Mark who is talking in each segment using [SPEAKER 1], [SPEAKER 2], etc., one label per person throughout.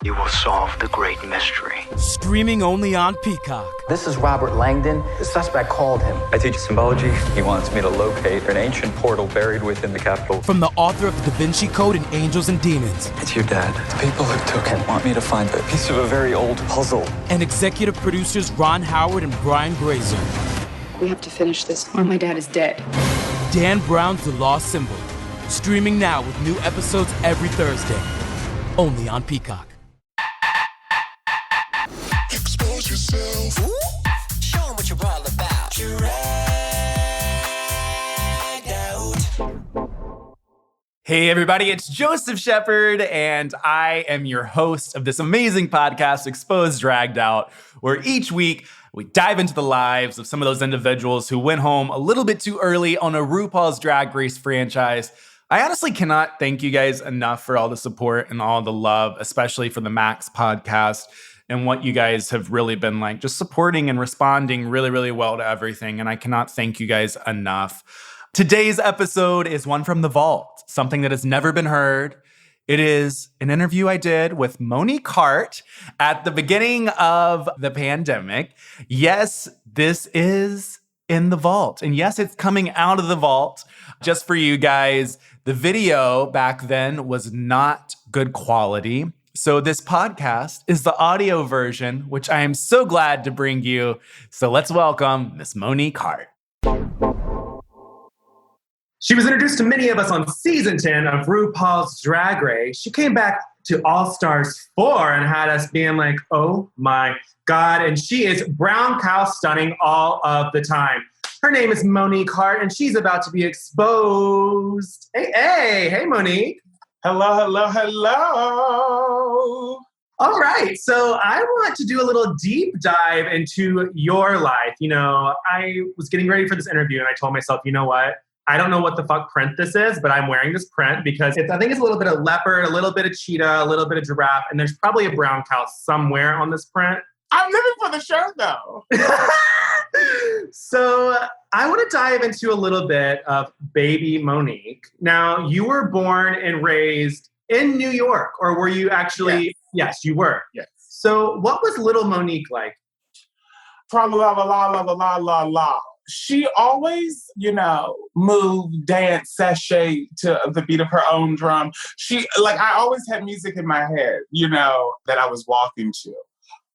[SPEAKER 1] You will solve the great mystery.
[SPEAKER 2] Streaming only on Peacock.
[SPEAKER 3] This is Robert Langdon. The suspect called him.
[SPEAKER 4] I teach symbology. He wants me to locate an ancient portal buried within the Capitol.
[SPEAKER 2] From the author of the Da Vinci Code and Angels and Demons.
[SPEAKER 4] It's your dad. The people who took him want me to find a piece of a very old puzzle.
[SPEAKER 2] And executive producers Ron Howard and Brian Grazer.
[SPEAKER 5] We have to finish this or my dad is dead.
[SPEAKER 2] Dan Brown's The Lost Symbol. Streaming now with new episodes every Thursday. Only on Peacock.
[SPEAKER 6] Expose yourself. Ooh. Show 'em what you're all about. Dragged out.
[SPEAKER 7] Hey everybody, it's Joseph Shepard, and I am your host of this amazing podcast, Exposed Dragged Out, where each week we dive into the lives of some of those individuals who went home a little bit too early on a RuPaul's Drag Race franchise. I honestly cannot thank you guys enough for all the support and all the love, especially for the Max podcast and what you guys have really been like, just supporting and responding really, really well to everything. And I cannot thank you guys enough. Today's episode is one from the vault, something that has never been heard. It is an interview I did with Monique Hart at the beginning of the pandemic. Yes, this is in the vault. And yes, it's coming out of the vault just for you guys. The video back then was not good quality. So this podcast is the audio version, which I am so glad to bring you. So let's welcome Miss Monique Hart.
[SPEAKER 8] She was introduced to many of us on season 10 of RuPaul's Drag Race. She came back to All Stars 4 and had us being like, oh my God. And she is brown cow stunning all of the time. Her name is Monique Hart, and she's about to be exposed. Hey, Monique.
[SPEAKER 9] Hello.
[SPEAKER 8] All right, so I want to do a little deep dive into your life. You know, I was getting ready for this interview, and I told myself, you know what? I don't know what the fuck print this is, but I'm wearing this print because I think it's a little bit of leopard, a little bit of cheetah, a little bit of giraffe, and there's probably a brown cow somewhere on this print.
[SPEAKER 9] I'm living for the show, though.
[SPEAKER 8] So I want to dive into a little bit of baby Monique. Now, you were born and raised in New York, or were you actually? Yes, you were.
[SPEAKER 9] Yes.
[SPEAKER 8] So what was little Monique like?
[SPEAKER 9] Tra la la la la la la la. She always, moved, danced, sashay to the beat of her own drum. I always had music in my head, that I was walking to.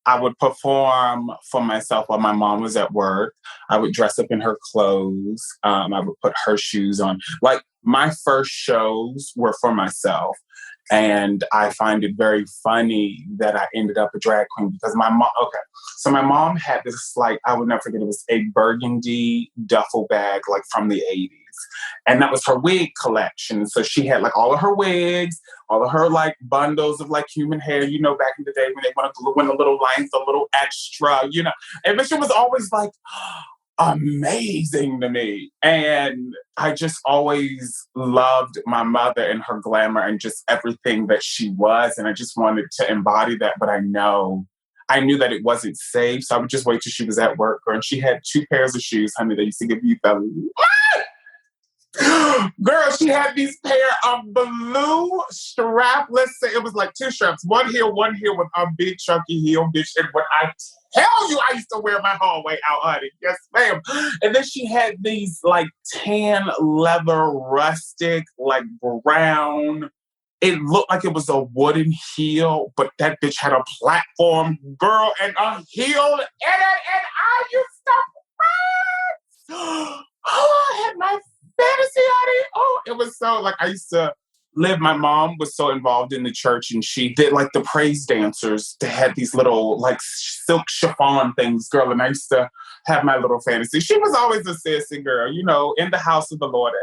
[SPEAKER 9] I would perform for myself while my mom was at work. I would dress up in her clothes. I would put her shoes on. Like, my first shows were for myself. And I find it very funny that I ended up a drag queen because my mom had this, I would never forget, it was a burgundy duffel bag, from the 80s. And that was her wig collection. So she had all of her wigs, all of her bundles of human hair, back in the day when they want to glue in a little length, a little extra, And she was always amazing to me. And I just always loved my mother and her glamour and just everything that she was. And I just wanted to embody that. But I knew that it wasn't safe. So I would just wait till she was at work. And she had 2 pairs of shoes, honey, that used to give you the girl, she had these pair of blue strapless, it was 2 straps, one here with a big chunky heel, bitch. And when I tell you, I used to wear my hallway out, honey. Yes, ma'am. And then she had these tan leather, rustic, brown. It looked like it was a wooden heel, but that bitch had a platform, girl, and a heel in it. And I used to run. Oh, I had my fantasy, honey. Oh, it was so I used to live. My mom was so involved in the church, and she did the praise dancers. They had these little silk chiffon things, girl, and I used to have my little fantasy. She was always a sissy girl, in the house of the Lord.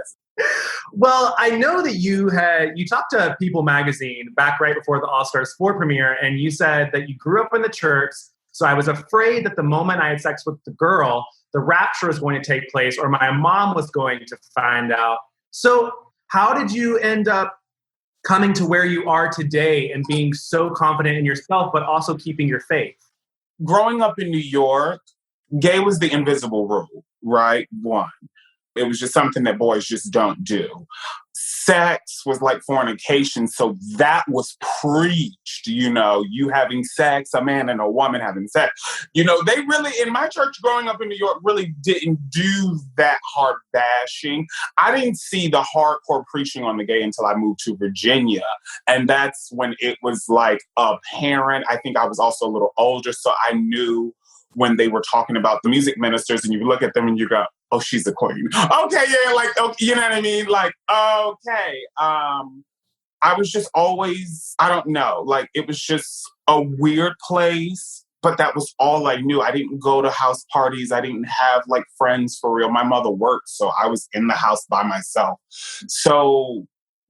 [SPEAKER 8] Well, I know that you talked to People magazine back right before the All Stars 4 premiere, and you said that you grew up in the church. So I was afraid that the moment I had sex with the girl, the rapture was going to take place or my mom was going to find out. So how did you end up coming to where you are today and being so confident in yourself, but also keeping your faith?
[SPEAKER 9] Growing up in New York, gay was the invisible rule, right? One. It was just something that boys just don't do. sex was like fornication. So that was preached, you having sex, a man and a woman having sex. They really, in my church growing up in New York, really didn't do that hard bashing. I didn't see the hardcore preaching on the gay until I moved to Virginia. And that's when it was like apparent. I think I was also a little older, so I knew when they were talking about the music ministers and you look at them and you go, oh, she's a queen. Okay, yeah, like, okay, you know what I mean? Like, okay. I was just always, I don't know, like it was just a weird place, but that was all I knew. I didn't go to house parties. I didn't have like friends for real. My mother worked, so I was in the house by myself. So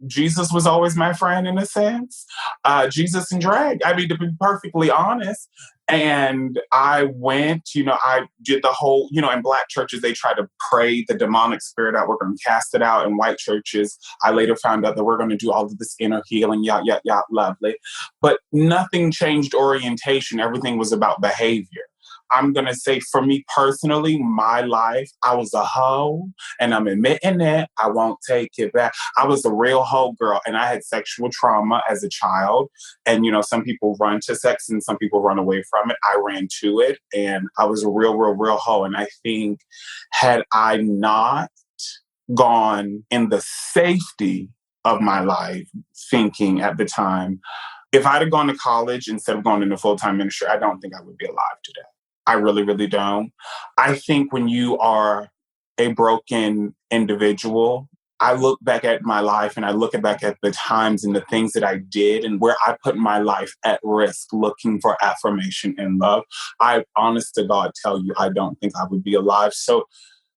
[SPEAKER 9] Jesus was always my friend in a sense. Jesus and drag, I mean, to be perfectly honest. And I went, I did the whole, in Black churches, they try to pray the demonic spirit out. We're going to cast it out. In white churches, I later found out that we're going to do all of this inner healing, lovely. But nothing changed orientation. Everything was about behavior. I'm going to say for me personally, my life, I was a hoe and I'm admitting it. I won't take it back. I was a real hoe girl and I had sexual trauma as a child. And, some people run to sex and some people run away from it. I ran to it and I was a real hoe. And I think had I not gone in the safety of my life, thinking at the time, if I'd have gone to college instead of going into full-time ministry, I don't think I would be alive today. I really, really don't. I think when you are a broken individual, I look back at my life and I look back at the times and the things that I did and where I put my life at risk looking for affirmation and love. I, honest to God, tell you, I don't think I would be alive. So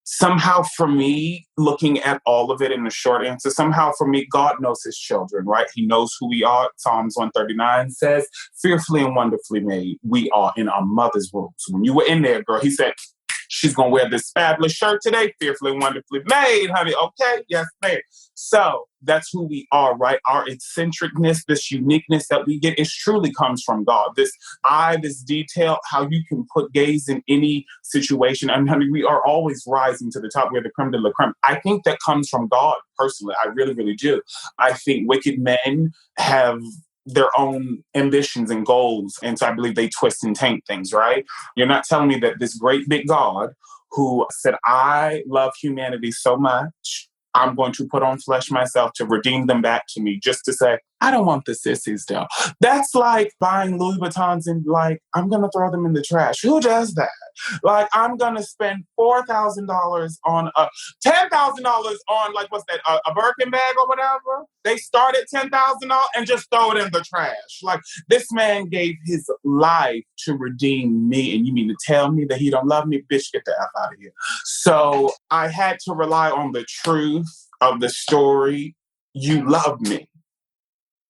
[SPEAKER 9] somehow for me, looking at all of it in the short answer, somehow for me, God knows his children, right? He knows who we are. Psalms 139 says, fearfully and wonderfully made we are in our mother's womb. So when you were in there, girl, he said, she's going to wear this fabulous shirt today. Fearfully and wonderfully made, honey. Okay? Yes, ma'am. So that's who we are, right? Our eccentricness, this uniqueness that we get, it truly comes from God. This detail, how you can put gays in any situation. And honey, we are always rising to the top. We're the creme de la creme. I think that comes from God, personally. I really, really do. I think wicked men have their own ambitions and goals. And so I believe they twist and taint things, right? You're not telling me that this great big God who said, I love humanity so much, I'm going to put on flesh myself to redeem them back to me just to say, I don't want the sissies though. That's like buying Louis Vuittons and like, I'm going to throw them in the trash. Who does that? Like, I'm going to spend $4,000 on $10,000 on like, what's that? A Birkin bag or whatever. They start at $10,000 and just throw it in the trash. Like, this man gave his life to redeem me. And you mean to tell me that he don't love me? Bitch, get the F out of here. So I had to rely on the truth of the story. You love me.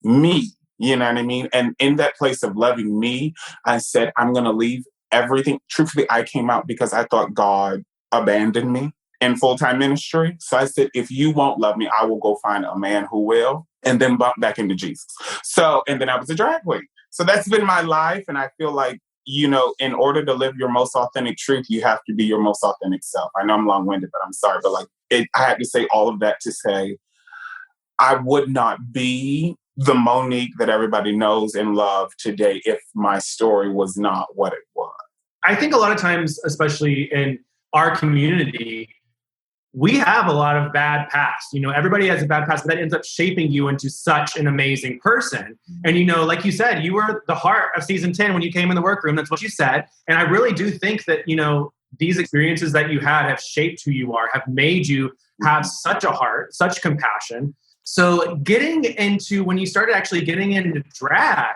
[SPEAKER 9] Me, you know what I mean? And in that place of loving me, I said, I'm going to leave everything. Truthfully, I came out because I thought God abandoned me in full-time ministry. So I said, if you won't love me, I will go find a man who will, and then bump back into Jesus. So, and then I was a drag queen. So that's been my life. And I feel like, in order to live your most authentic truth, you have to be your most authentic self. I know I'm long-winded, but I'm sorry. But I had to say all of that to say, I would not be the Monique that everybody knows and love today if my story was not what it was.
[SPEAKER 8] I think a lot of times, especially in our community, we have a lot of bad past. Everybody has a bad past, but that ends up shaping you into such an amazing person. And, like you said, you were the heart of season 10 when you came in the workroom. That's what you said. And I really do think that, these experiences that you had have shaped who you are, have made you have such a heart, such compassion. So when you started actually getting into drag,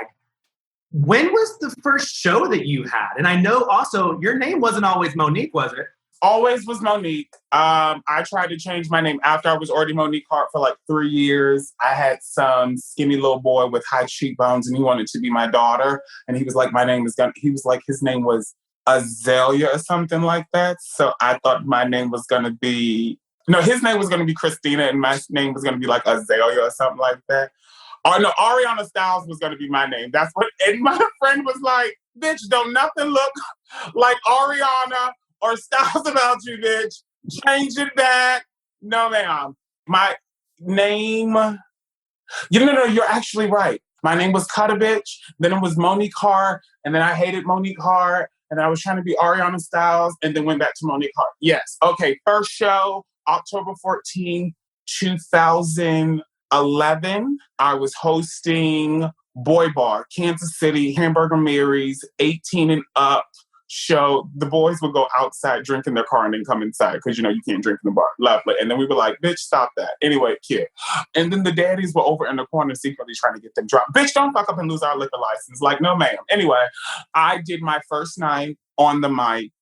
[SPEAKER 8] when was the first show that you had? And I know also your name wasn't always Monique, was it?
[SPEAKER 9] Always was Monique. I tried to change my name after I was already Monique Hart for like 3 years. I had some skinny little boy with high cheekbones and he wanted to be my daughter. And he was like, his name was Azalea or something like that. So I thought my name was going to be, his name was going to be Christina and my name was going to be like Azalea or something like that. Or no, Ariana Styles was going to be my name. That's what, and my friend was like, bitch, don't nothing look like Ariana or Styles about you, bitch. Change it back. No, ma'am. name. No, you're actually right. My name was Cutta Bitch. Then it was Monique Hart. And then I hated Monique Hart. And I was trying to be Ariana Styles. And then went back to Monique Hart. Yes. Okay. First show, October 14, 2011. I was hosting Boy Bar, Kansas City, Hamburger Mary's, 18 and up show. The boys would go outside, drink in their car, and then come inside because, you can't drink in the bar. Lovely. And then we were like, bitch, stop that. Anyway, cute. And then the daddies were over in the corner secretly trying to get them drunk. Bitch, don't fuck up and lose our liquor license. Like, no, ma'am. Anyway, I did my first night on the mic,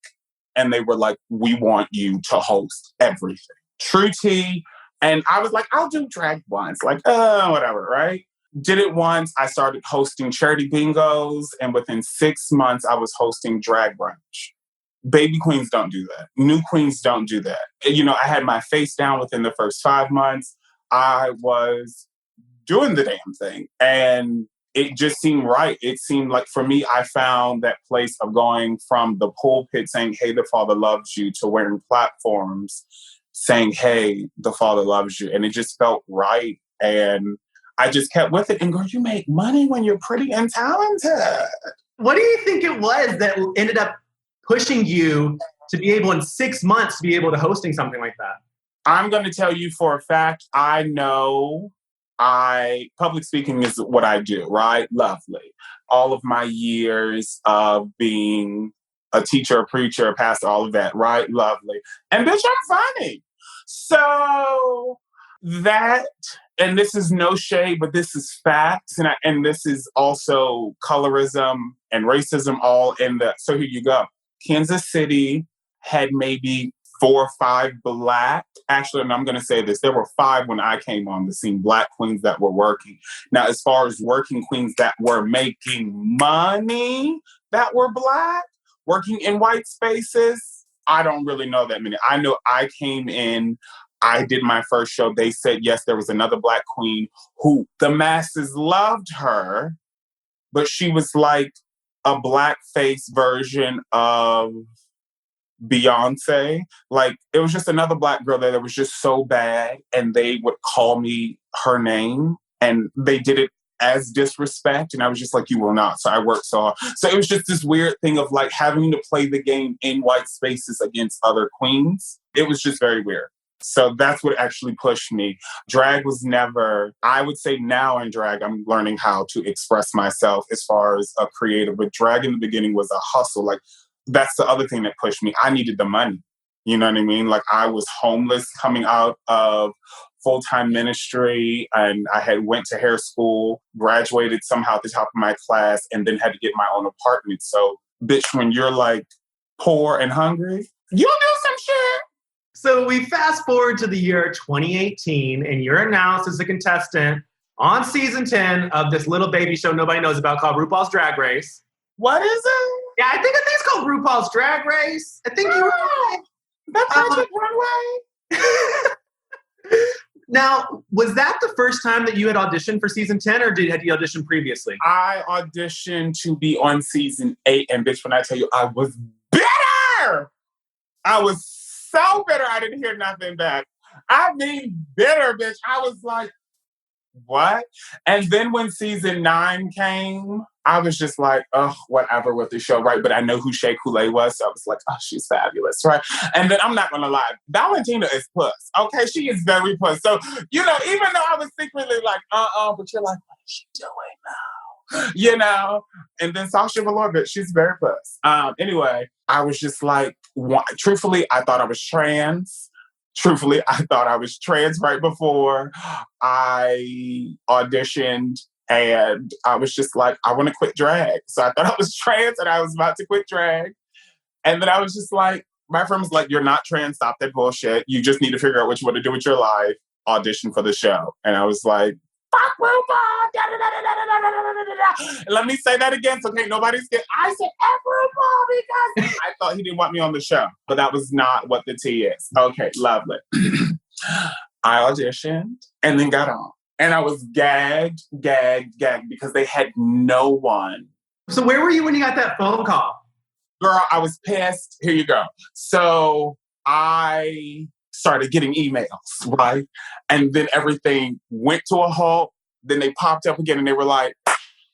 [SPEAKER 9] and they were like, we want you to host everything. True tea. And I was like, I'll do drag once. Like, whatever, right? Did it once. I started hosting charity bingos, and within 6 months, I was hosting drag brunch. Baby queens don't do that. New queens don't do that. I had my face down within the first 5 months. I was doing the damn thing, and it just seemed right. It seemed like, for me, I found that place of going from the pulpit saying, hey, the Father loves you, to wearing platforms saying, hey, the Father loves you. And it just felt right. And I just kept with it. And girl, you make money when you're pretty and talented.
[SPEAKER 8] What do you think it was that ended up pushing you to be able, in 6 months, to be able to hosting something like that?
[SPEAKER 9] I'm going to tell you for a fact, I know public speaking is what I do, right? Lovely. All of my years of being a teacher, a preacher, a pastor, all of that, right? Lovely. And bitch, I'm funny. So that, and this is no shade, but this is facts. And this is also colorism and racism all in the, so here you go. Kansas City had maybe 4 or 5 black, actually, and I'm going to say this, there were 5 when I came on the scene, black queens that were working. Now, as far as working queens that were making money that were black, working in white spaces, I don't really know that many. I know I came in, I did my first show. They said, yes, there was another black queen who the masses loved her, but she was like a blackface version of Beyonce. Like, it was just another black girl that was just so bad, and they would call me her name, and they did it as disrespect, and I was just like, you will not. So I worked so hard. So it was just this weird thing of like having to play the game in white spaces against other queens. It was just very weird. So that's what actually pushed me. Drag was never, I would say now in drag, I'm learning how to express myself as far as a creative, but drag in the beginning was a hustle. Like, that's the other thing that pushed me. I needed the money. You know what I mean? Like, I was homeless coming out of full-time ministry, and I had went to hair school, graduated somehow at the top of my class, and then had to get my own apartment. So, bitch, when you're like poor and hungry, you'll do some shit.
[SPEAKER 8] So we fast forward to the year 2018, and you're announced as a contestant on season 10 of this little baby show nobody knows about called RuPaul's Drag Race.
[SPEAKER 9] What is it?
[SPEAKER 8] Yeah, I think it's called RuPaul's Drag Race. I think you're right.
[SPEAKER 9] That's Project Runway.
[SPEAKER 8] Now, was that the first time that you had auditioned for season 10, or had you auditioned previously?
[SPEAKER 9] I auditioned to be on season 8, and bitch, when I tell you, I was bitter! I was so bitter, I didn't hear nothing back. I mean, bitter, bitch. I was like, what? And then when season 9 came, I was just like, oh, whatever with the show, right? But I know who Shea Coulee was, so I was like, oh, she's fabulous, right? And then I'm not gonna lie, Valentina is puss, okay? She is very puss. So, even though I was secretly like, but you're like, what is she doing now? And then Sasha Velour, but she's very puss. Anyway, I was just like, truthfully, I thought I was trans. Truthfully, I thought I was trans right before I auditioned, and I was just like, I want to quit drag. So I thought I was trans, and I was about to quit drag. And then I was just like, my friend was like, you're not trans, stop that bullshit. You just need to figure out what you want to do with your life. Audition for the show. And I was like, fuck RuPaul! Da, da, da, da, da, da, da, da, da. Let me say that again, so nobody's get. I said F RuPaul because I thought he didn't want me on the show, but that was not what the tea is. Okay, lovely. I auditioned and then got on, and I was gagged because they had no one.
[SPEAKER 8] So where were you when you got that phone call?
[SPEAKER 9] Girl, I was pissed. Here you go. So I started getting emails, right? And then everything went to a halt. Then they popped up again and they were like,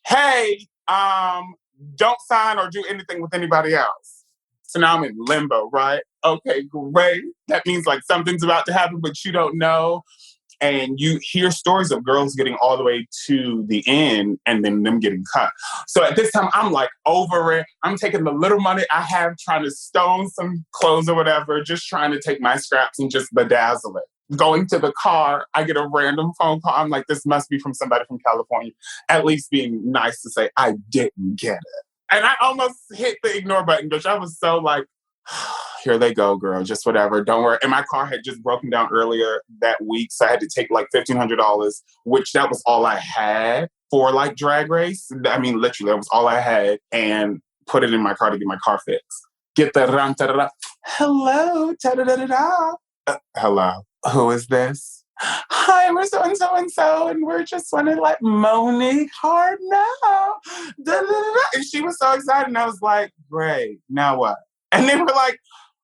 [SPEAKER 9] hey, don't sign or do anything with anybody else. So now I'm in limbo, right? Okay, great. That means like something's about to happen, but you don't know. And you hear stories of girls getting all the way to the end and then them getting cut. So at this time, I'm like over it. I'm taking the little money I have, trying to stone some clothes or whatever, just trying to take my scraps and just bedazzle it. Going to the car, I get a random phone call. I'm like, this must be from somebody from California. At least being nice to say, I didn't get it. And I almost hit the ignore button, because I was so like, here they go, girl, just whatever. Don't worry. And my car had just broken down earlier that week. So I had to take like $1,500, which that was all I had for like Drag Race. I mean, literally, that was all I had, and put it in my car to get my car fixed. Get the ram, ta-da-da. Hello, ta-da-da-da-da. Hello. Who is this? Hi, we're so-and-so, and we're just want to let Monique hard now. Da-da-da-da. And she was so excited, and I was like, great, now what? And they were like,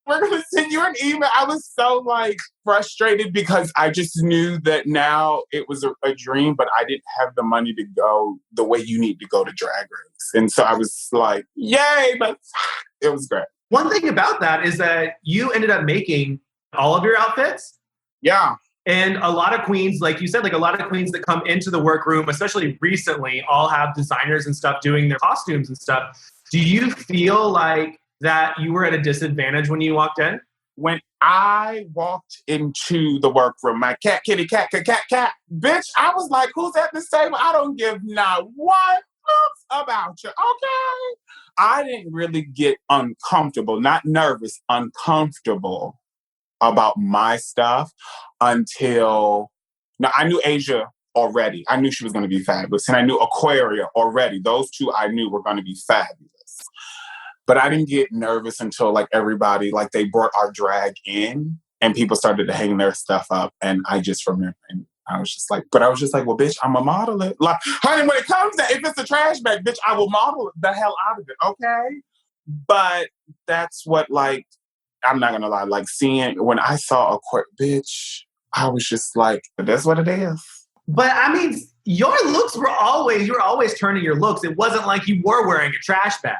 [SPEAKER 9] we're going to send you an email. I was so like frustrated because I just knew that now it was a dream, but I didn't have the money to go the way you need to go to Drag Race. And so I was like, yay, but it was great.
[SPEAKER 8] One thing about that is that you ended up making all of your outfits.
[SPEAKER 9] Yeah.
[SPEAKER 8] And a lot of queens, like you said, like a lot of queens that come into the workroom, especially recently, all have designers and stuff doing their costumes and stuff. Do you feel like that you were at a disadvantage when you walked in?
[SPEAKER 9] When I walked into the workroom, my cat, kitty, cat, bitch, I was like, who's at this table? I don't give not one oops about you, okay? I didn't really get uncomfortable, not nervous, uncomfortable about my stuff until, now I knew Asia already. I knew she was going to be fabulous. And I knew Aquaria already. Those two I knew were going to be fabulous. But I didn't get nervous until like everybody, like they brought our drag in and people started to hang their stuff up. And I just remember, and I was just like, well, bitch, I'm a model it. Like, honey, when it comes to, if it's a trash bag, bitch, I will model the hell out of it, okay? But that's what, like, I'm not going to lie, like seeing, when I saw bitch, I was just like, that's what it is.
[SPEAKER 8] But I mean, your looks were you were always turning your looks. It wasn't like you were wearing a trash bag.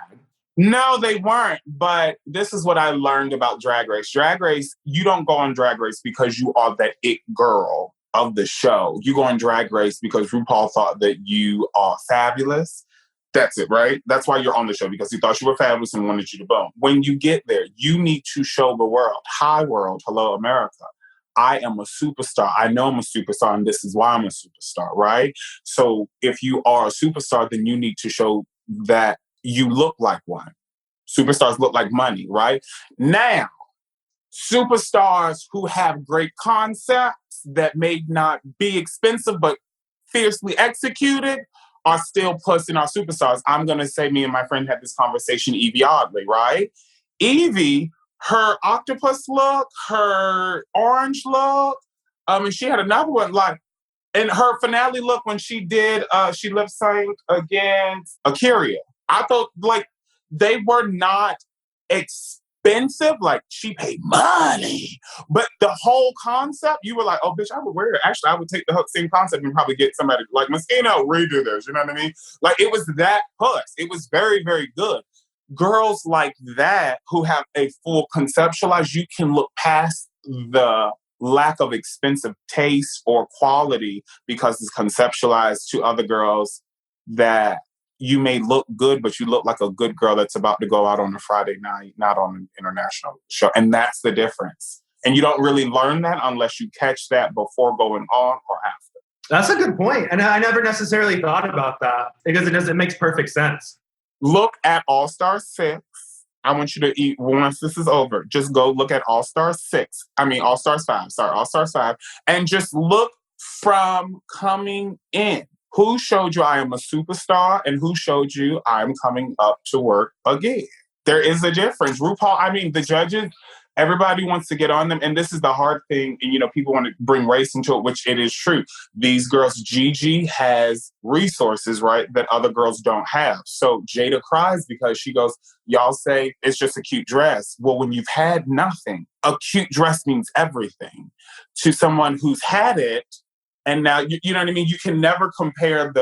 [SPEAKER 9] No, they weren't. But this is what I learned about Drag Race. Drag Race, you don't go on Drag Race because you are that it girl of the show. You go on Drag Race because RuPaul thought that you are fabulous. That's it, right? That's why you're on the show, because he thought you were fabulous and wanted you to boom. When you get there, you need to show the world. Hi, world. Hello, America. I am a superstar. I know I'm a superstar, and this is why I'm a superstar, right? So if you are a superstar, then you need to show that you look like one. Superstars look like money, right? Now, superstars who have great concepts that may not be expensive but fiercely executed are still pushing our superstars. I'm going to say, me and my friend had this conversation, Evie Oddly, right? Evie, her octopus look, her orange look, and she had another one, like, in her finale look when she did, she lip synced against Akira. I thought, like, they were not expensive. Like, she paid money. But the whole concept, you were like, oh, bitch, I would wear it. Actually, I would take the same concept and probably get somebody like Moschino, redo this. You know what I mean? Like, it was that push. It was very, very good. Girls like that who have a full conceptualized, you can look past the lack of expensive taste or quality because it's conceptualized to other girls that you may look good, but you look like a good girl that's about to go out on a Friday night, not on an international show. And that's the difference. And you don't really learn that unless you catch that before going on or after.
[SPEAKER 8] That's a good point. And I never necessarily thought about that because it makes perfect sense.
[SPEAKER 9] Look at All-Star 6. I want you to eat, once this is over, just go look at All-Stars 5. Sorry, All-Stars 5. And just look from coming in. Who showed you I am a superstar and who showed you I'm coming up to work again? There is a difference. RuPaul, I mean, the judges, Everybody wants to get on them. And this is the hard thing. And, people want to bring race into it, which it is true. These girls, Gigi has resources, right, that other girls don't have. So Jada cries because she goes, y'all say it's just a cute dress. Well, when you've had nothing, a cute dress means everything to someone who's had it. And now, you know what I mean? You can never compare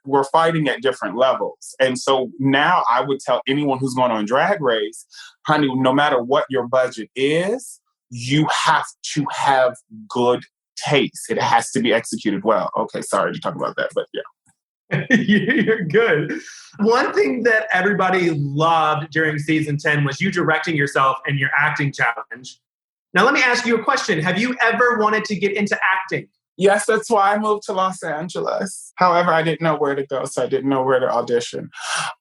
[SPEAKER 9] we're fighting at different levels. And so now I would tell anyone who's going on Drag Race, honey, no matter what your budget is, you have to have good taste. It has to be executed well. Okay, sorry to talk about that, but yeah.
[SPEAKER 8] You're good. One thing that everybody loved during season 10 was you directing yourself and your acting challenge. Now, let me ask you a question. Have you ever wanted to get into acting?
[SPEAKER 9] Yes, that's why I moved to Los Angeles. However, I didn't know where to go, so I didn't know where to audition.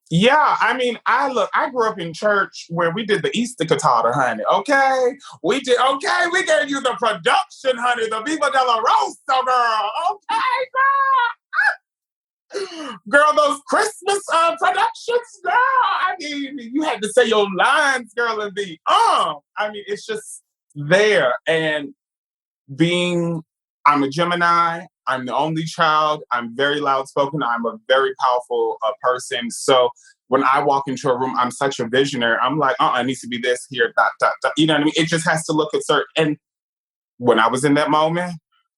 [SPEAKER 9] Yeah, I mean, I grew up in church where we did the Easter cantata, honey, okay? We gave you the production, honey, the Viva de la Rosa, girl, okay, girl? Girl, those Christmas productions, girl, I mean, you had to say your lines, girl, and be, I mean, it's just there. And I'm a Gemini. I'm the only child. I'm very loud spoken. I'm a very powerful person. So when I walk into a room, I'm such a visionary. I'm like, it needs to be this here, dot, dot, dot. You know what I mean? It just has to look at certain. And when I was in that moment,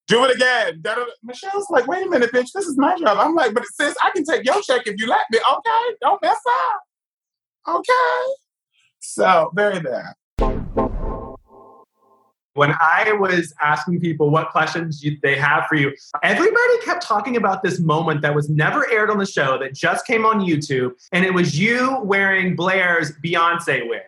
[SPEAKER 9] do it again. Michelle's like, wait a minute, bitch, this is my job. I'm like, but sis, I can take your check if you let me. Okay, don't mess up. Okay. So very there.
[SPEAKER 8] When I was asking people what questions they have for you, everybody kept talking about this moment that was never aired on the show that just came on YouTube, and it was you wearing Blair's Beyonce wig.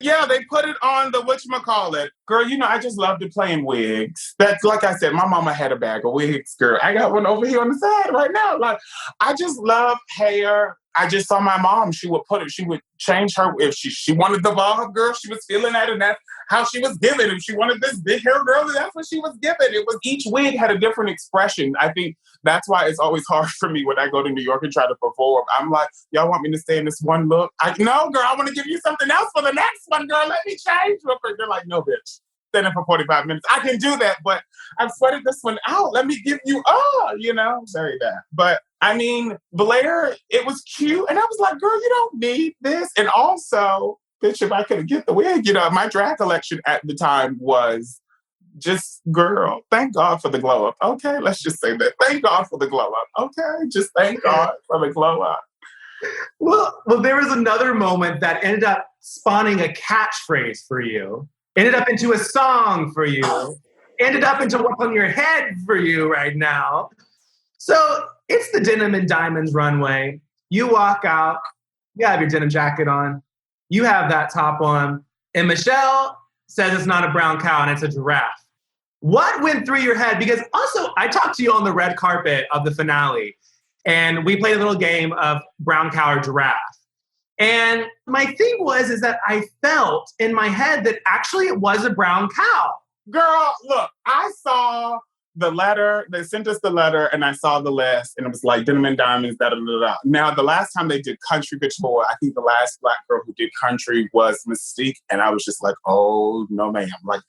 [SPEAKER 9] Yeah, they put it on the whatchamacallit. Girl, I just love to play in wigs. That's like I said, my mama had a bag of wigs, girl. I got one over here on the side right now. Like, I just love hair. I just saw my mom. She would change her, if she wanted the bob, girl, she was feeling that, and that's how she was given. If she wanted this big hair, girl, that's what she was given. It was, each wig had a different expression. I think that's why it's always hard for me when I go to New York and try to perform. I'm like, y'all want me to stay in this one look? No, girl, I want to give you something else for the next one, girl. Let me change real quick. They're like, no, bitch. Standing for 45 minutes. I can do that, but I've sweated this one out. Let me give you, very bad. But I mean, Blair, it was cute. And I was like, girl, you don't need this. And also, bitch, if I could get the wig, my drag collection at the time was just, girl, thank God for the glow up. Okay, let's just say that. Thank God for the glow up. Okay, just thank God for the glow up.
[SPEAKER 8] Well, there was another moment that ended up spawning a catchphrase for you. Ended up into a song for you. Ended up into what's on your head for you right now. So it's the Denim and Diamonds runway. You walk out. You have your denim jacket on. You have that top on. And Michelle says it's not a brown cow and it's a giraffe. What went through your head? Because also, I talked to you on the red carpet of the finale. And we played a little game of brown cow or giraffe. And my thing is that I felt in my head that actually it was a brown cow.
[SPEAKER 9] Girl, look, I saw the letter. They sent us the letter, and I saw the list, and it was like Denim and Diamonds, da-da-da-da. Now, the last time they did Country Couture, I think the last Black girl who did country was Mystique, and I was just like, oh, no, ma'am. Like,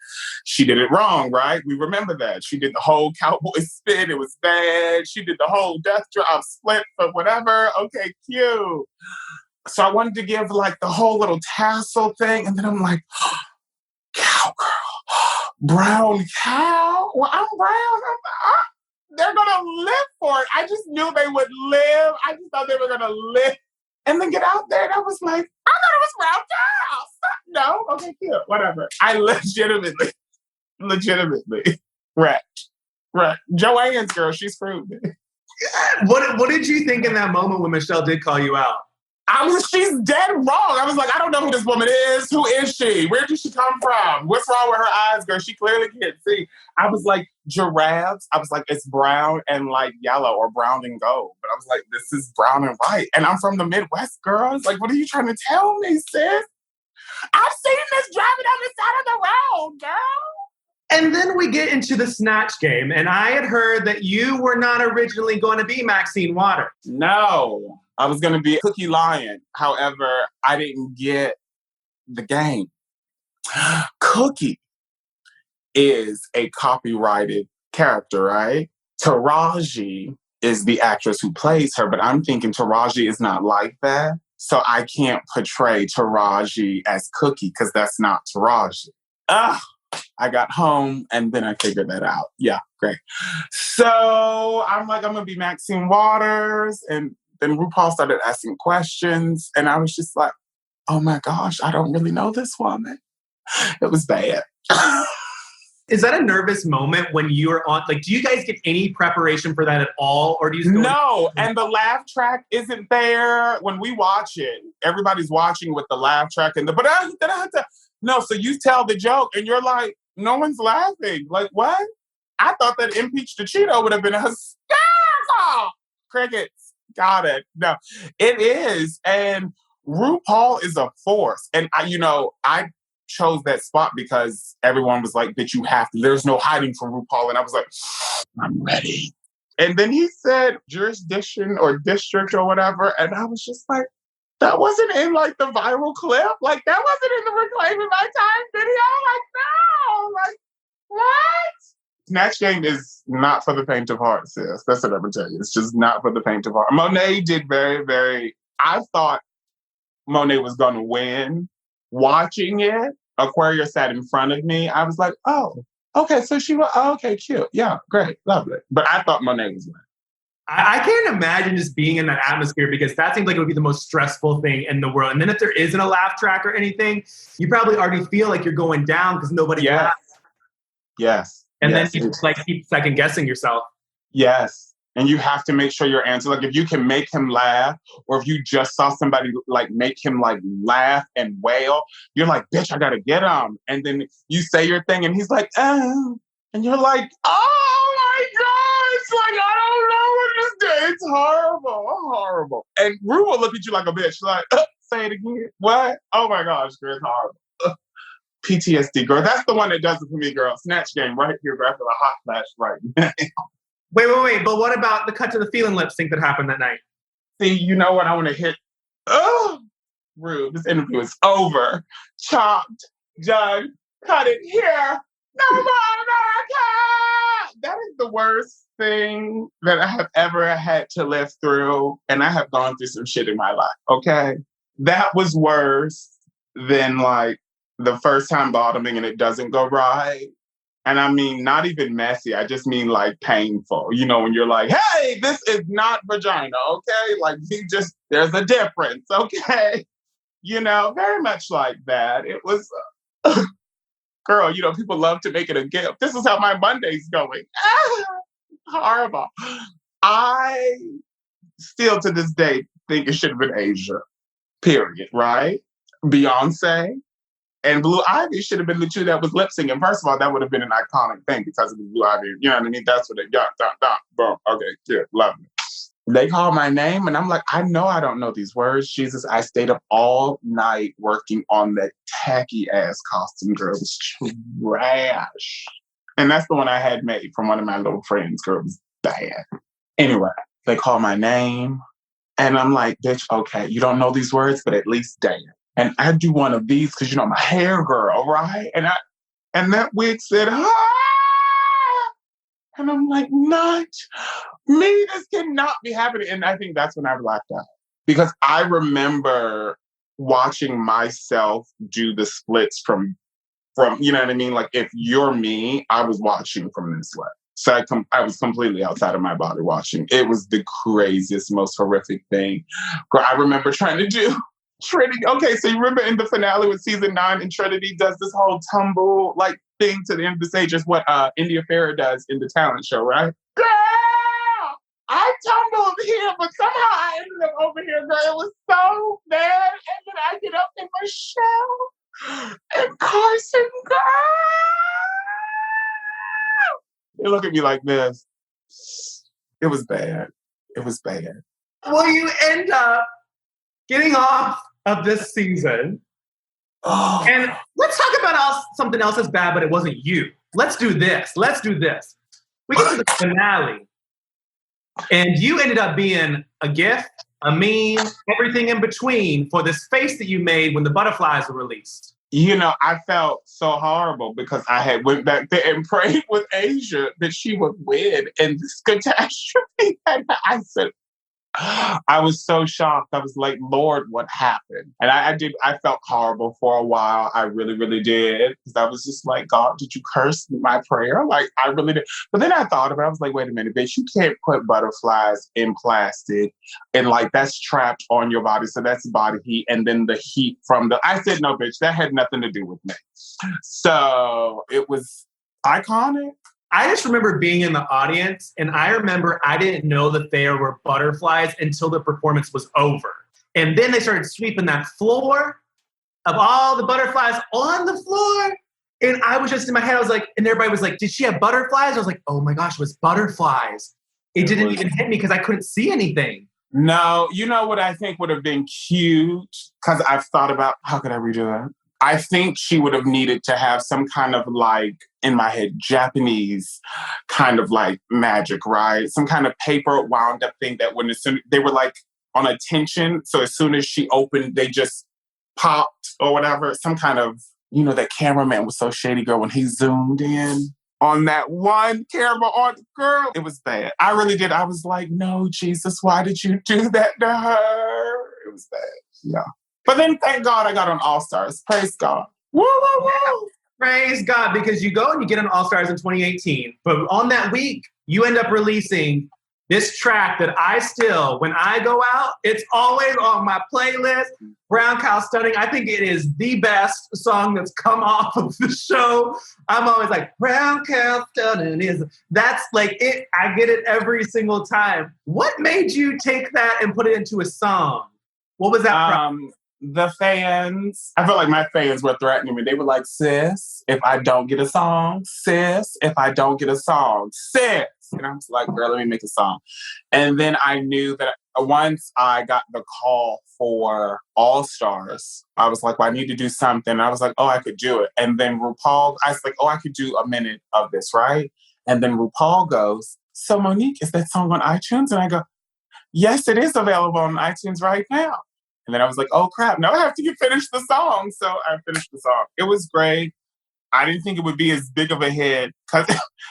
[SPEAKER 9] she did it wrong, right? We remember that. She did the whole cowboy spin. It was bad. She did the whole death drop split for whatever. Okay, cute. So I wanted to give like the whole little tassel thing. And then I'm like, cowgirl, brown cow? Well, I'm brown. They're going to live for it. I just knew they would live. I just thought they were going to live. And then get out there. And I was like, I thought it was brown cow. No? Okay, cute. Whatever. I legitimately wrecked. Joanne's girl, she screwed me.
[SPEAKER 8] What did you think in that moment when Michelle did call you out?
[SPEAKER 9] She's dead wrong. I was like, I don't know who this woman is. Who is she? Where did she come from? What's wrong with her eyes, girl? She clearly can't see. I was like, giraffes. I was like, it's brown and like yellow or brown and gold. But I was like, this is brown and white. And I'm from the Midwest, girl. It's like, what are you trying to tell me, sis? I've seen this driving on the side of the road, girl.
[SPEAKER 8] And then we get into the Snatch game. And I had heard that you were not originally going to be Maxine Waters.
[SPEAKER 9] No. I was going to be Cookie Lion. However, I didn't get the game. Cookie is a copyrighted character, right? Taraji is the actress who plays her, but I'm thinking Taraji is not like that. So I can't portray Taraji as Cookie because that's not Taraji. I got home and then I figured that out. Yeah, great. So I'm like, I'm going to be Maxine Waters. And then RuPaul started asking questions. And I was just like, oh my gosh, I don't really know this woman. It was bad.
[SPEAKER 8] Is that a nervous moment when you're on, like, do you guys get any preparation for that at all? Or do you just go
[SPEAKER 9] No, and the laugh track isn't there. When we watch it, everybody's watching with the laugh track and no, so you tell the joke and you're like, no one's laughing. Like, what? I thought that Impeach the Cheeto would have been hysterical. Crickets. Got it. No, it is. And RuPaul is a force. And I chose that spot because everyone was like, bitch, you have to. There's no hiding from RuPaul. And I was like, I'm ready. And then he said jurisdiction or district or whatever. And I was just like, that wasn't in like the viral clip. Like that wasn't in the Reclaiming My Time video. Like, no, like what? Snatch Game is not for the faint of heart, sis. That's what I'm gonna tell you. It's just not for the faint of heart. Monet did very, very, I thought Monet was gonna win. Watching it, Aquarius sat in front of me. I was like, oh, okay, so she was, okay, cute. Yeah, great, lovely. But I thought Monet was winning.
[SPEAKER 8] I can't imagine just being in that atmosphere because that seems like it would be the most stressful thing in the world. And then if there isn't a laugh track or anything, you probably already feel like you're going down because nobody laughs.
[SPEAKER 9] Yes.
[SPEAKER 8] And then you just like keep second guessing yourself.
[SPEAKER 9] Yes. And you have to make sure your answer, like if you can make him laugh, or if you just saw somebody like make him like laugh and wail, you're like, bitch, I gotta get him. And then you say your thing and he's like, oh. And you're like, oh my gosh, like I don't know what to do. It's horrible. And Rue will look at you like a bitch, like, say it again. What? Oh my gosh, girl, it's horrible. PTSD, girl. That's the one that does it for me, girl. Snatch Game right here, girl. I feel a hot flash right now.
[SPEAKER 8] Wait. But what about the cut to the feeling lip sync that happened that night?
[SPEAKER 9] See, you know what? I want to hit. Oh, Rue, this interview is over. Chopped, done, cut it here. No more America! That is the worst thing that I have ever had to live through. And I have gone through some shit in my life, okay? That was worse than like the first time bottoming and it doesn't go right. And I mean, not even messy. I just mean like painful. You know, when you're like, hey, this is not vagina, okay? Like, there's a difference, okay? You know, very much like that. It was, girl, you know, people love to make it a gift. This is how my Monday's going. Horrible. I still to this day think it should have been Asia, period, right? Beyonce. And Blue Ivy should have been the two that was lip syncing. First of all, that would have been an iconic thing because of the Blue Ivy. You know what I mean? That's what it got. Boom. Okay, good. Love it. They call my name and I'm like, I know I don't know these words. Jesus, I stayed up all night working on that tacky ass costume, girl. It was trash. And that's the one I had made from one of my little friends, girl. It was bad. Anyway, they call my name and I'm like, bitch, okay, you don't know these words, but at least dance. And I do one of these because, you know, I'm a hair girl, right? And that wig said, ah! And I'm like, not me. This cannot be happening. And I think that's when I blacked out. Because I remember watching myself do the splits from you know what I mean? Like, if you're me, I was watching from this way. So I was completely outside of my body watching. It was the craziest, most horrific thing. Girl, I remember trying to do Trinity. Okay, so you remember in the finale with season 9 and Trinity does this whole tumble like thing to the end of the stage, is what India Farah does in the talent show, right? Girl, I tumbled here, but somehow I ended up over here, girl. It was so bad. And then I get up in Michelle and Carson, girl. They look at me like this. It was bad. It was bad.
[SPEAKER 8] Well, you end up getting off of this season.
[SPEAKER 9] Oh.
[SPEAKER 8] And let's talk about something else that's bad, but it wasn't you. Let's do this. We get to the finale. And you ended up being a gift, a meme, everything in between for this face that you made when the butterflies were released.
[SPEAKER 9] I felt so horrible because I had went back there and prayed with Asia that she would win in this catastrophe. And I said, I was so shocked. I was like, Lord, what happened? And I felt horrible for a while. I really, really did. Because I was just like, God, did you curse my prayer? Like, I really did. But then I thought about it. I was like, wait a minute, bitch, you can't put butterflies in plastic. And like, that's trapped on your body. So that's body heat. And then the heat I said, no, bitch, that had nothing to do with me. So it was iconic.
[SPEAKER 8] I just remember being in the audience, and I remember I didn't know that there were butterflies until the performance was over. And then they started sweeping that floor of all the butterflies on the floor. And I was just in my head, I was like, and everybody was like, did she have butterflies? I was like, oh my gosh, it was butterflies. It didn't even hit me because I couldn't see anything.
[SPEAKER 9] No, you know what I think would have been cute? Because I've thought about, how could I redo that? I think she would have needed to have some kind of like, in my head, Japanese kind of like magic, right? Some kind of paper wound up thing that they were like on a tension. So as soon as she opened, they just popped or whatever. Some kind of, that cameraman was so shady, girl, when he zoomed in on that one camera on girl. It was bad. I really did. I was like, no, Jesus, why did you do that to her? It was bad. Yeah. But then, thank God, I got on All Stars. Praise God. Woo, woo, woo.
[SPEAKER 8] Praise God, because you go and you get on All Stars in 2018. But on that week, you end up releasing this track that I still, when I go out, it's always on my playlist. Brown Cow Stunning. I think it is the best song that's come off of the show. I'm always like, Brown Cow Stunning that's like it. I get it every single time. What made you take that and put it into a song? What was that from?
[SPEAKER 9] The fans, I felt like my fans were threatening me. They were like, sis, if I don't get a song, sis, if I don't get a song, sis. And I was like, girl, let me make a song. And then I knew that once I got the call for All Stars, I was like, well, I need to do something. And I was like, oh, I could do it. And then RuPaul, I was like, oh, I could do a minute of this, right? And then RuPaul goes, so Monique, is that song on iTunes? And I go, yes, it is available on iTunes right now. And then I was like, oh, crap, now I have to finish the song. So I finished the song. It was great. I didn't think it would be as big of a hit because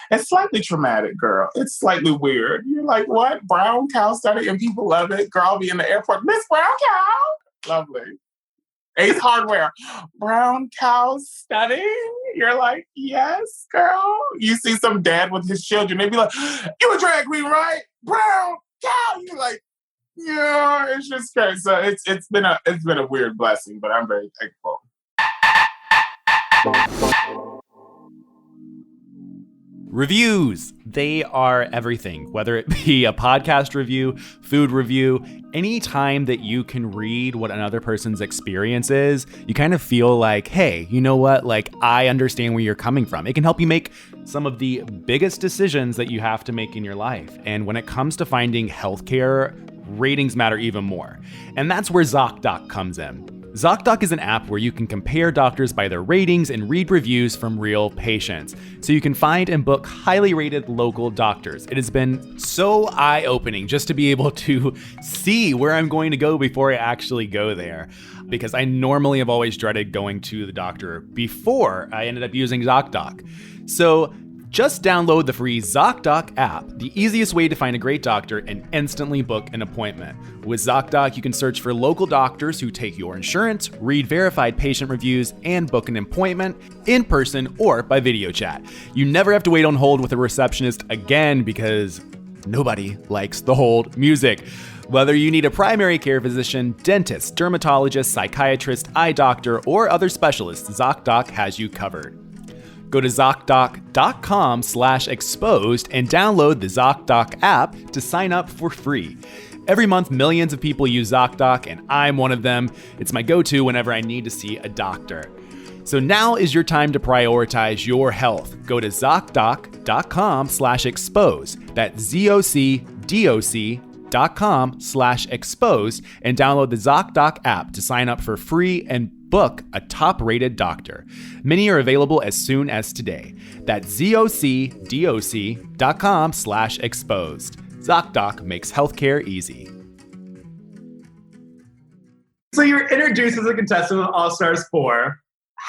[SPEAKER 9] it's slightly traumatic, girl. It's slightly weird. You're like, what? Brown Cow Study? And people love it. Girl, I'll be in the airport. Miss Brown Cow? Lovely. Ace Hardware. Brown Cow Study? You're like, yes, girl. You see some dad with his children. They be like, you a drag queen, right? Brown Cow. You're like, yeah, it's just crazy. So it's been a weird blessing, but I'm very thankful.
[SPEAKER 7] Reviews, they are everything, whether it be a podcast review, food review, any time that you can read what another person's experience is, you kind of feel like, hey, you know what? Like, I understand where you're coming from. It can help you make some of the biggest decisions that you have to make in your life. And when it comes to finding healthcare, ratings matter even more. And that's where ZocDoc comes in. ZocDoc is an app where you can compare doctors by their ratings and read reviews from real patients, so you can find and book highly rated local doctors. It has been so eye-opening just to be able to see where I'm going to go before I actually go there, because I normally have always dreaded going to the doctor before I ended up using ZocDoc. So just download the free ZocDoc app, the easiest way to find a great doctor and instantly book an appointment. With ZocDoc, you can search for local doctors who take your insurance, read verified patient reviews, and book an appointment in person or by video chat. You never have to wait on hold with a receptionist again because nobody likes the hold music. Whether you need a primary care physician, dentist, dermatologist, psychiatrist, eye doctor, or other specialists, ZocDoc has you covered. Go to ZocDoc.com/exposed and download the ZocDoc app to sign up for free. Every month, millions of people use ZocDoc, and I'm one of them. It's my go-to whenever I need to see a doctor. So now is your time to prioritize your health. Go to ZocDoc.com/exposed. That's ZocDoc.com/exposed and download the ZocDoc app to sign up for free and book a top-rated doctor. Many are available as soon as today. That's ZocDoc.com/exposed. ZocDoc makes healthcare easy.
[SPEAKER 8] So you're introduced as a contestant on All Stars 4.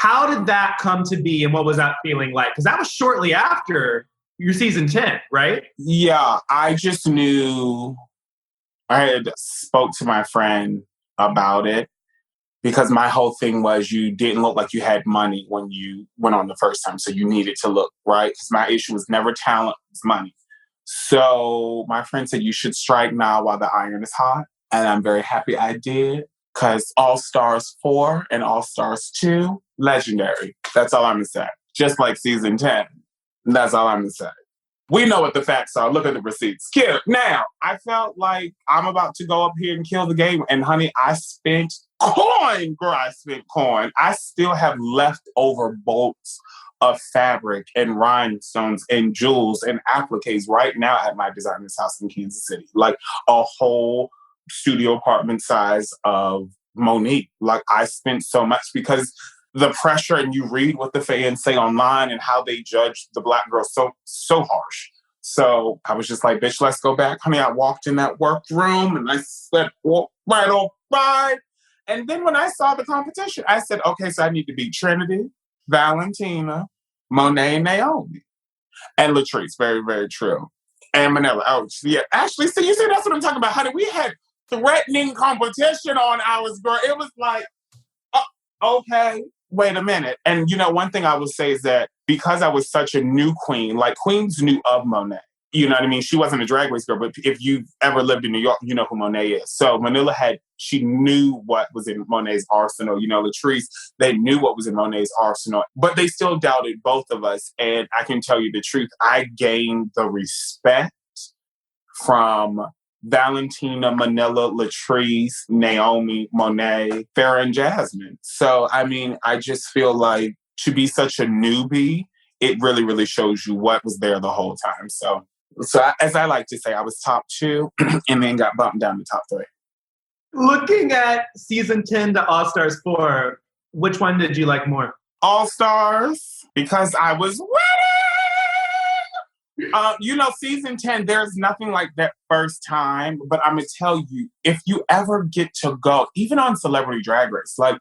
[SPEAKER 8] How did that come to be, and what was that feeling like? Because that was shortly after your season 10, right?
[SPEAKER 9] Yeah, I just knew. I had spoke to my friend about it because my whole thing was you didn't look like you had money when you went on the first time, so you needed to look, right? Because my issue was never talent, it was money. So my friend said, you should strike now while the iron is hot. And I'm very happy I did, because All Stars 4 and All Stars 2, legendary. That's all I'm going to say. Just like season 10. That's all I'm going to say. We know what the facts are. Look at the receipts. Cute. Now, I felt like I'm about to go up here and kill the game. And honey, I spent coin. Girl, I spent coin. I still have leftover bolts of fabric and rhinestones and jewels and appliques right now at my designer's house in Kansas City. Like a whole studio apartment size of Monique. Like I spent so much because the pressure, and you read what the fans say online and how they judge the Black girl so harsh. So I was just like, bitch, let's go back. Honey, I walked in that workroom and I said, walk right on by. And then when I saw the competition, I said, okay, so I need to beat Trinity, Valentina, Monet, and Naomi. And Latrice, very, very true. And Manila. Oh, yeah. Actually, see, you see, that's what I'm talking about. Honey, we had threatening competition on ours, girl. It was like, okay, wait a minute. And, you know, one thing I will say is that because I was such a new queen, like queens knew of Monet. You know what I mean? She wasn't a Drag Race girl, but if you've ever lived in New York, you know who Monet is. So Manila she knew what was in Monet's arsenal. You know, Latrice, they knew what was in Monet's arsenal, but they still doubted both of us. And I can tell you the truth, I gained the respect from Valentina, Manila, Latrice, Naomi, Monet, Farrah, and Jasmine. So, I mean, I just feel like to be such a newbie, it really, really shows you what was there the whole time. So as I like to say, I was top 2 and then got bumped down to top 3.
[SPEAKER 8] Looking at season 10 to All Stars 4, which one did you like more?
[SPEAKER 9] All Stars, because I was ready. You know, season 10, there's nothing like that first time, but I'm going to tell you, if you ever get to go, even on Celebrity Drag Race, like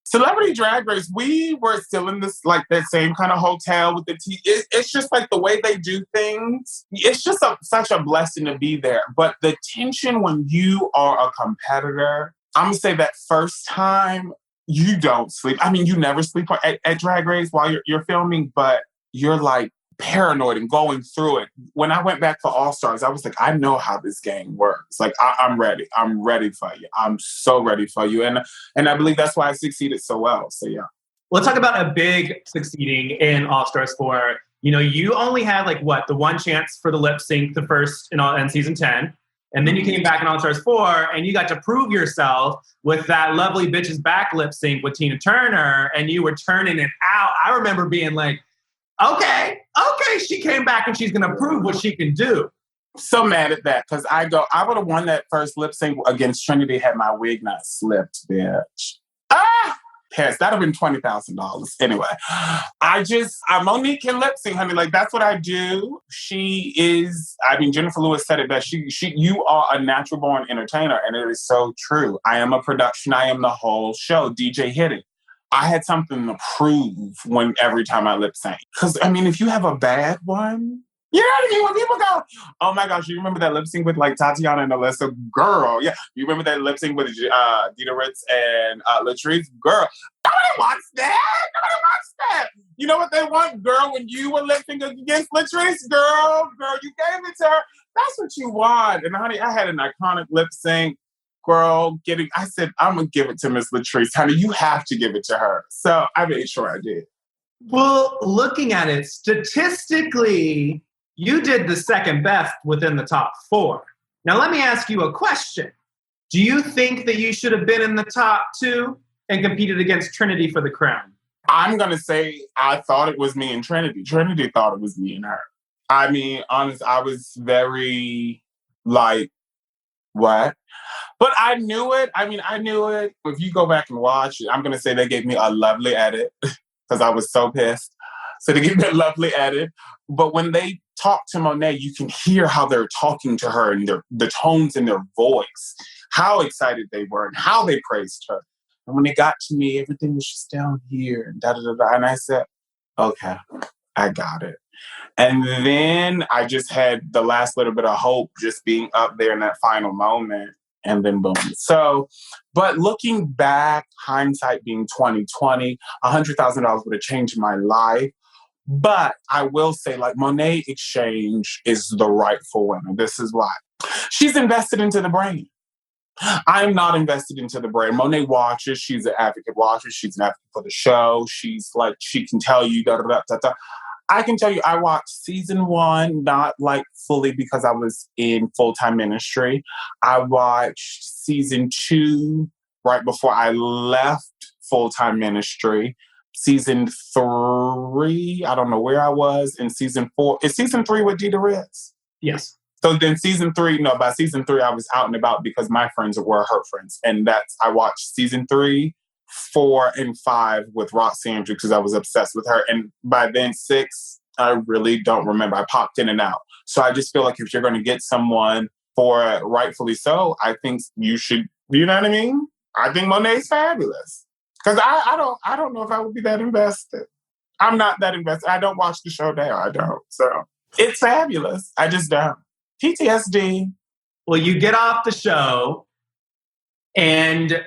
[SPEAKER 9] Celebrity Drag Race, we were still in this, like that same kind of hotel with the tea. It's just like the way they do things. It's just such a blessing to be there. But the tension when you are a competitor, I'm going to say that first time, you don't sleep. I mean, you never sleep at Drag Race while you're filming, but you're like paranoid and going through it. When I went back for All Stars, I was like, I know how this game works. Like, I'm ready. I'm ready for you. I'm so ready for you. And I believe that's why I succeeded so well. So, yeah.
[SPEAKER 8] Let's talk about a big succeeding in All Stars 4. You know, you only had the one chance for the lip sync, the first in season 10. And then you came back in All Stars 4 and you got to prove yourself with that lovely Bitches Back lip sync with Tina Turner, and you were turning it out. I remember being like, okay, she came back and she's going to prove what she can do.
[SPEAKER 9] So mad at that because I would have won that first lip sync against Trinity had my wig not slipped, bitch. Yes, that'd have been $20,000. Anyway, Monique can lip sync, honey. Like, that's what I do. She is, Jennifer Lewis said it best. You are a natural born entertainer, and it is so true. I am a production. I am the whole show. DJ hit it. I had something to prove every time I lip sync. Because, if you have a bad one, you know what I mean? When people go, oh my gosh, you remember that lip sync with Tatiana and Alyssa? Girl, yeah. You remember that lip sync with Dita Ritz and Latrice? Girl, nobody wants that. You know what they want, girl? When you were lip syncing against Latrice, girl, you gave it to her. That's what you want. And honey, I had an iconic lip sync. Girl, I said, I'm going to give it to Miss Latrice. Honey, you have to give it to her. So I made sure I did.
[SPEAKER 8] Well, looking at it, statistically, you did the second best within the top 4. Now, let me ask you a question. Do you think that you should have been in the top 2 and competed against Trinity for the crown?
[SPEAKER 9] I'm going to say I thought it was me and Trinity. Trinity thought it was me and her. Honest, I was very what? But I knew it. I knew it. If you go back and watch it, I'm going to say they gave me a lovely edit because I was so pissed. So they gave me a lovely edit. But when they talk to Monet, you can hear how they're talking to her and the tones in their voice, how excited they were and how they praised her. And when it got to me, everything was just down here and da-da-da-da. And I said, okay, I got it. And then I just had the last little bit of hope just being up there in that final moment. And then boom. So, but looking back, hindsight being 2020, $100,000 would have changed my life. But I will say, like, Monet X Change is the rightful winner. This is why. She's invested into the brand. I'm not invested into the brand. Monet watches. She's an advocate watcher. She's an advocate for the show. She's like, she can tell you, da-da-da-da-da. I can tell you, I watched season 1, not like fully because I was in full-time ministry. I watched season 2 right before I left full-time ministry. Season 3, I don't know where I was. In season 4, is season 3 with Dita Ritz?
[SPEAKER 8] Yes.
[SPEAKER 9] So then by season 3, I was out and about because my friends were her friends. And I watched season 3, 4, and 5 with Roxandra because I was obsessed with her. And by then 6, I really don't remember. I popped in and out. So I just feel like if you're going to get someone for it, rightfully so, I think you should, you know what I mean? I think Monet's fabulous. Because I don't know if I would be that invested. I'm not that invested. I don't watch the show now. I don't. So it's fabulous. I just don't. PTSD.
[SPEAKER 8] Well, you get off the show and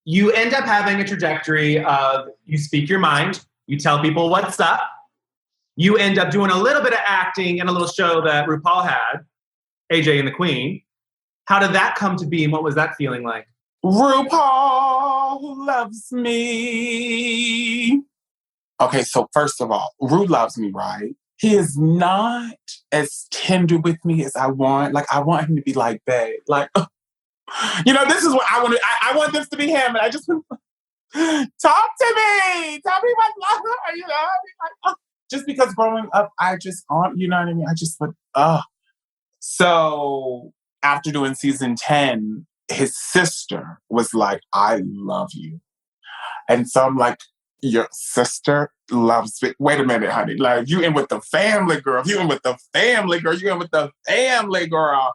[SPEAKER 8] you end up having a trajectory of you speak your mind, you tell people what's up, you end up doing a little bit of acting in a little show that RuPaul had, AJ and the Queen. How did that come to be and what was that feeling like?
[SPEAKER 9] RuPaul loves me. Okay, so first of all, Ru loves me, right? He is not as tender with me as I want. Like, I want him to be like, babe. Like, you know, this is what I want. I want this to be him. And I just, talk to me. Tell me what's love. You know, just because growing up, I just, you know what I mean? I just went, So after doing season 10, his sister was like, I love you. And so I'm like, your sister loves me. Wait a minute, honey. Like, you in with the family, girl. You in with the family, girl. You in with the family, girl.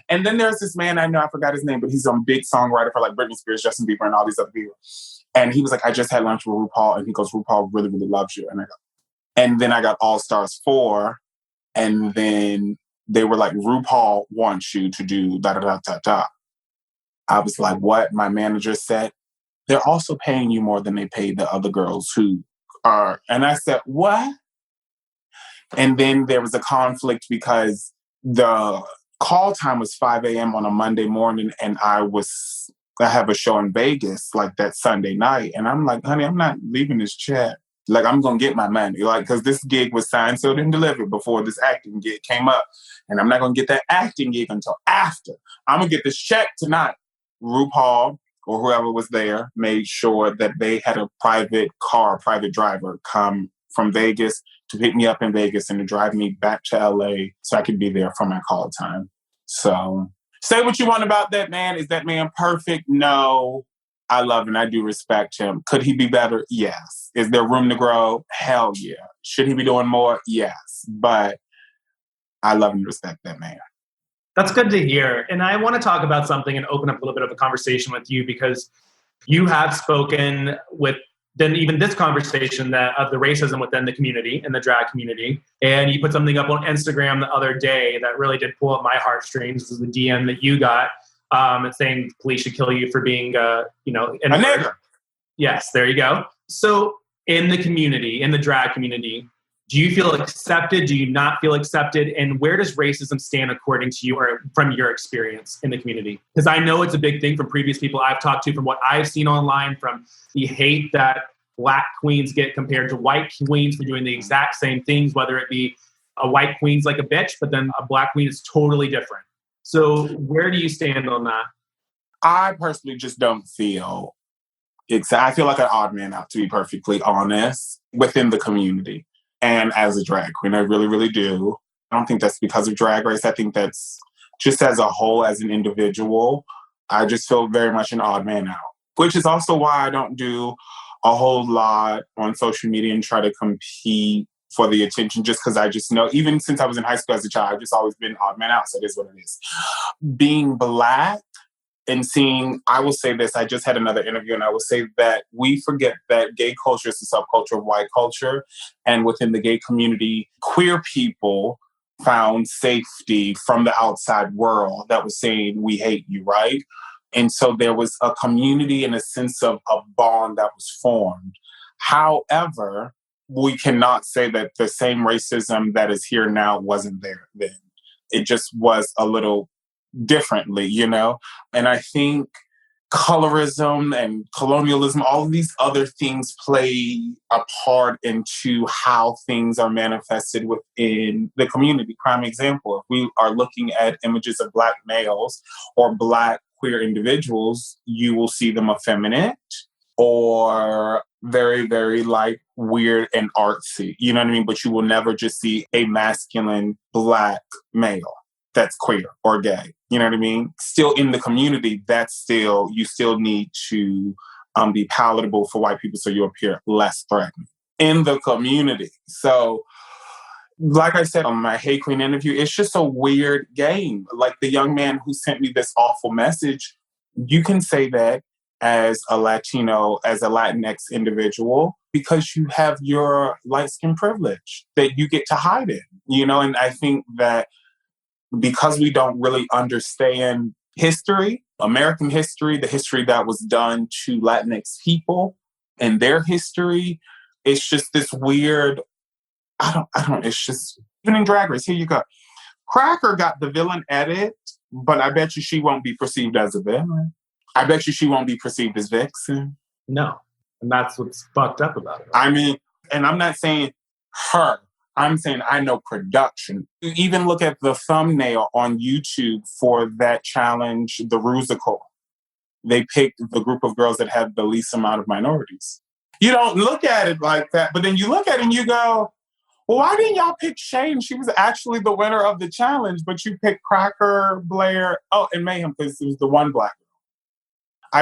[SPEAKER 9] And then there's this man I know, I forgot his name, but he's a big songwriter for like Britney Spears, Justin Bieber, and all these other people. And he was like, I just had lunch with RuPaul. And he goes, RuPaul really, really loves you. And then I got All Stars 4. And then they were like, RuPaul wants you to do da-da-da-da-da. I was like, what? My manager said, they're also paying you more than they paid the other girls who are. And I said, what? And then there was a conflict because the call time was 5 a.m. on a Monday morning. And I have a show in Vegas like that Sunday night. And I'm like, honey, I'm not leaving this chat. Like, I'm going to get my money. Like, because this gig was signed, sealed, and delivered before this acting gig came up. And I'm not going to get that acting gig until after. I'm going to get this check tonight. RuPaul or whoever was there made sure that they had a private driver come from Vegas to pick me up in Vegas and to drive me back to LA so I could be there for my call time. So say what you want about that man. Is that man perfect? No. I love and I do respect him. Could he be better? Yes. Is there room to grow? Hell yeah. Should he be doing more? Yes. But I love and respect that man.
[SPEAKER 8] That's good to hear. And I want to talk about something and open up a little bit of a conversation with you because you have spoken with then even this conversation of the racism within the community and the drag community. And you put something up on Instagram the other day that really did pull up my heartstrings. This is the DM that you got saying police should kill you for being, a nigger. Yes, there you go. So in the community, in the drag community, do you feel accepted? Do you not feel accepted? And where does racism stand according to you or from your experience in the community? Because I know it's a big thing from previous people I've talked to, from what I've seen online, from the hate that Black queens get compared to white queens for doing the exact same things, whether it be a white queen's like a bitch, but then a Black queen is totally different. So where do you stand on that?
[SPEAKER 9] I personally just don't feel I feel like an odd man out, to be perfectly honest, within the community. And as a drag queen, I really, really do. I don't think that's because of Drag Race. I think that's just as a whole, as an individual, I just feel very much an odd man out, which is also why I don't do a whole lot on social media and try to compete for the attention, just because I just know, even since I was in high school as a child, I've just always been odd man out. So it is what it is. Being Black and seeing, I will say this, I just had another interview and I will say that we forget that gay culture is a subculture of white culture. And within the gay community, queer people found safety from the outside world that was saying, we hate you, right? And so there was a community and a sense of a bond that was formed. However, we cannot say that the same racism that is here now wasn't there then. It just was a little differently, you know? And I think colorism and colonialism, all of these other things play a part into how things are manifested within the community. Prime example, if we are looking at images of Black males or Black queer individuals, you will see them effeminate or very, very like weird and artsy. You know what I mean? But you will never just see a masculine Black male that's queer or gay. You know what I mean? Still in the community, you still need to be palatable for white people so you appear less threatening in the community. So, like I said on my Hey Queen interview, it's just a weird game. Like the young man who sent me this awful message, you can say that as a Latino, as a Latinx individual, because you have your light skin privilege that you get to hide in, you know? And I think that because we don't really understand history, American history, the history that was done to Latinx people and their history, it's just this weird, it's just, even in Drag Race, here you go. Cracker got the villain edit, but I bet you she won't be perceived as a villain. I bet you she won't be perceived as Vixen.
[SPEAKER 8] No. And that's what's fucked up about it.
[SPEAKER 9] I mean, and I'm not saying her. I'm saying I know production. You even look at the thumbnail on YouTube for that challenge, the Rusical. They picked the group of girls that have the least amount of minorities. You don't look at it like that, but then you look at it and you go, well, why didn't y'all pick Shane? She was actually the winner of the challenge, but you picked Cracker, Blair, and Mayhem because it was the one Black girl.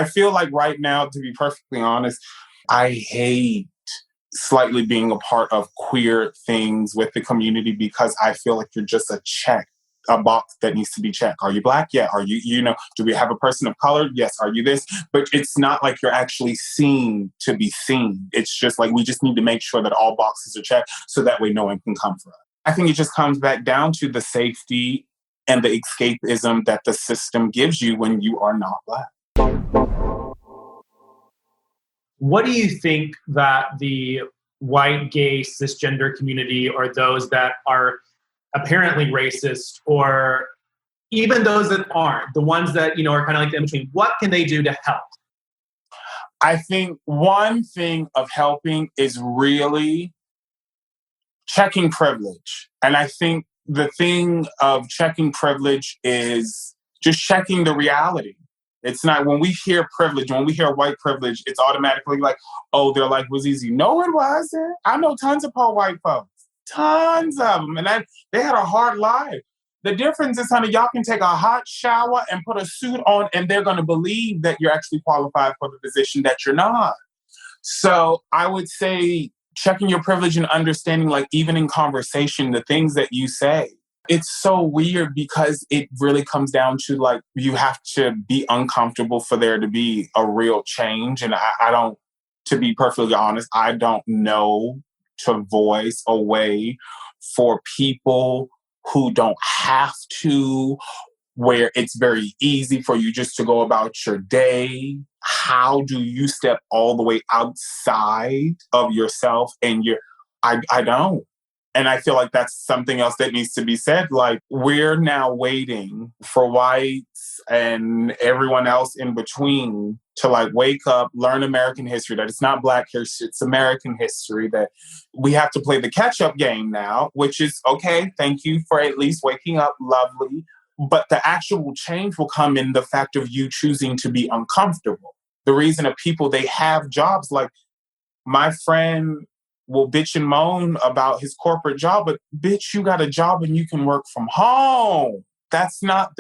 [SPEAKER 9] I feel like right now, to be perfectly honest, I hate slightly being a part of queer things with the community because I feel like you're just a box that needs to be checked. Are you Black? Yeah. Are you, do we have a person of color? Yes. Are you this? But it's not like you're actually seen to be seen. It's just like, we just need to make sure that all boxes are checked so that way no one can come for us. I think it just comes back down to the safety and the escapism that the system gives you when you are not Black.
[SPEAKER 8] What do you think that the white, gay, cisgender community, or those that are apparently racist, or even those that aren't, the ones that, are kind of like in between, what can they do to help?
[SPEAKER 9] I think one thing of helping is really checking privilege. And I think the thing of checking privilege is just checking the reality. It's not, when we hear privilege, when we hear white privilege, it's automatically like, oh, their life was easy. No, it wasn't. I know tons of poor white folks. Tons of them. And they had a hard life. The difference is, honey, y'all can take a hot shower and put a suit on and they're going to believe that you're actually qualified for the position that you're not. So I would say checking your privilege and understanding, like even in conversation, the things that you say. It's so weird because it really comes down to like, you have to be uncomfortable for there to be a real change. And I don't, to be perfectly honest, I don't know to voice a way for people who don't have to, where it's very easy for you just to go about your day. How do you step all the way outside of yourself? And I don't. And I feel like that's something else that needs to be said. Like, we're now waiting for whites and everyone else in between to like wake up, learn American history, that it's not Black history, it's American history, that we have to play the catch-up game now, which is okay. Thank you for at least waking up, lovely. But the actual change will come in the fact of you choosing to be uncomfortable. The reason that people, they have jobs, like my friend will bitch and moan about his corporate job, but bitch, you got a job and you can work from home. That's not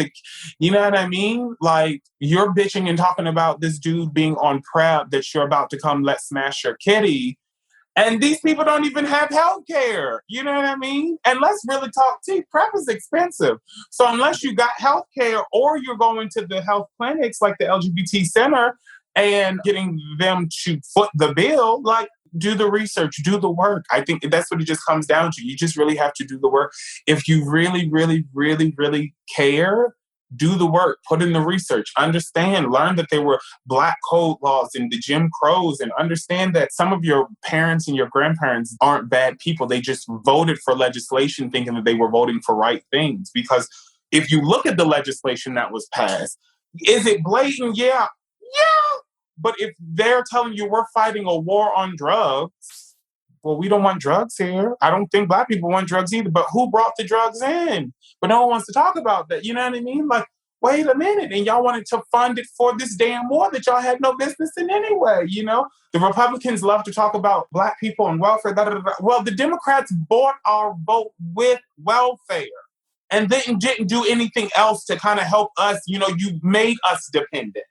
[SPEAKER 9] you know what I mean? Like, you're bitching and talking about this dude being on prep that you're about to come let smash your kitty. And these people don't even have health care. You know what I mean? And let's really talk tea. PrEP is expensive. So unless you got health care or you're going to the health clinics like the LGBT Center and getting them to foot the bill, like, do the research, do the work. I think that's what it just comes down to. You just really have to do the work. If you really, really, really, really care, do the work, put in the research, understand, learn that there were Black code laws and the Jim Crows, and understand that some of your parents and your grandparents aren't bad people. They just voted for legislation thinking that they were voting for right things. Because if you look at the legislation that was passed, is it blatant? Yeah. But if they're telling you we're fighting a war on drugs, well, we don't want drugs here. I don't think Black people want drugs either. But who brought the drugs in? But no one wants to talk about that. You know what I mean? Like, wait a minute. And y'all wanted to fund it for this damn war that y'all had no business in anyway, you know? The Republicans love to talk about Black people and welfare. Well, the Democrats bought our vote with welfare and then didn't do anything else to kind of help us. You know, you made us dependent.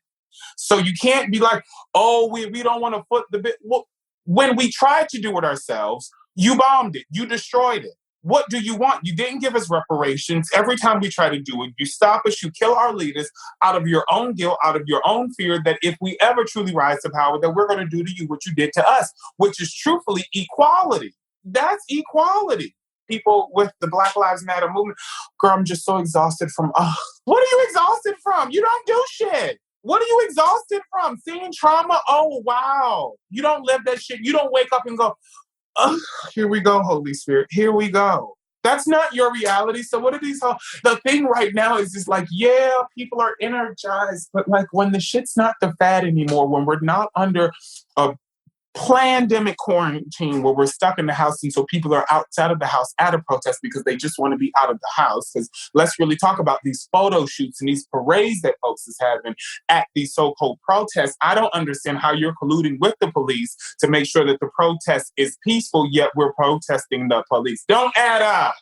[SPEAKER 9] So you can't be like, oh, we don't want to foot the bit. Well, when we tried to do it ourselves, you bombed it. You destroyed it. What do you want? You didn't give us reparations. Every time we try to do it, you stop us, you kill our leaders out of your own guilt, out of your own fear that if we ever truly rise to power, that we're going to do to you what you did to us, which is truthfully equality. That's equality. People with the Black Lives Matter movement, girl, I'm just so exhausted from, what are you exhausted from? You don't do shit. What are you exhausted from? Seeing trauma? Oh, wow. You don't live that shit. You don't wake up and go, oh, here we go, Holy Spirit. Here we go. That's not your reality. So what are these? The thing right now is just like, yeah, people are energized. But like when the shit's not the fad anymore, when we're not under a pandemic quarantine where we're stuck in the house and so people are outside of the house at a protest because they just want to be out of the house. Because let's really talk about these photo shoots and these parades that folks is having at these so-called protests. I don't understand how you're colluding with the police to make sure that the protest is peaceful, yet we're protesting the police. Don't add up.